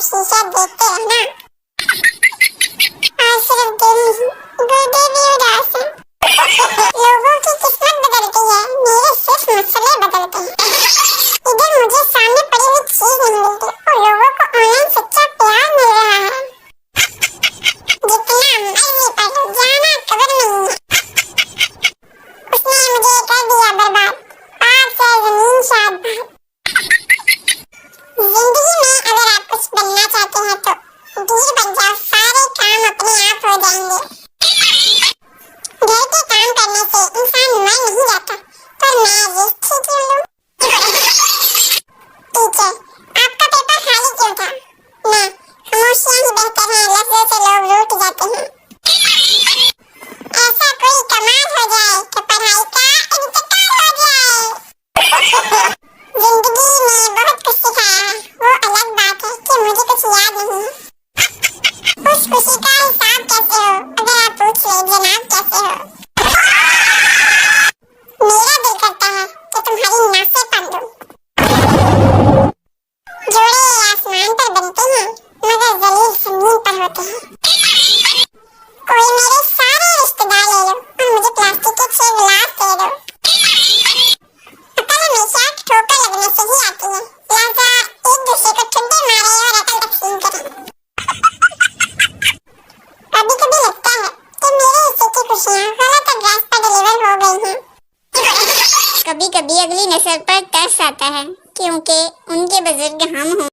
शीशा देखते रहना और सिर्फ दिल नहीं गुर्दे भी उदास हैं। लोगों की किस्मत बदलती है, मेरे सिर्फ मसले बदलते हैं। इधर मुझे सामने पड़ी हुई चीज नहीं मिलती और लोगों को ऑनलाइन सच्चा प्यार मिल रहा है। जितना मर्जी पढ़ो जाना कब्र नहीं है। उसने मुझे कर दिया बर्बाद, पाप से जमीन शाद भाग। जिंदगी में अगर आप कुछ बनना चाहते हैं तो वीर बन जाओ, सारे काम अपने आप हो जाएंगे। घर के काम करने से इंसान मर नहीं जाता, पर मैं ये ठीक क्यों लूं? टीचर, आपका पेपर खाली क्यों था? मैं, खामोशियां ही बेहतर हैं, लफ्जों से लोग रूठ जाते हैं। ऐसा कोई कमाल हो जाए कि पढ़ाई का इंतकाल हो जाए। जिंदगी ने बहुत कुछ सिखाया है, वो अलग बात है कि मुझे कुछ याद नहीं है। उस खुशी का हिसाब कैसे हो अगर आप पूछ ले जनाब कैसे हो? मेरा दिल करता है कि तुम्हारी नासें पढ़ दूं। जोड़े आसमान पर बनते हैं मगर जलील जमीन पर होते हैं। कोई मेरे सारे रिश्तेदार ले लो और मुझे प्लास्टिक के 6 गिलास दे दो। अकल हमेशा ठोकर लगने से ही आती है, लिहाजा एक दूसरे को ठुड्डे मारे और अकल तकसीम करें। कभी कभी लगता है कि मेरे हिस्से की खुशियाँ गलत एड्रेस पर डिलीवर हो गई हैं। कभी कभी अगली नस्ल पर तरस आता है क्योंकि उनके बुजुर्ग हम हों।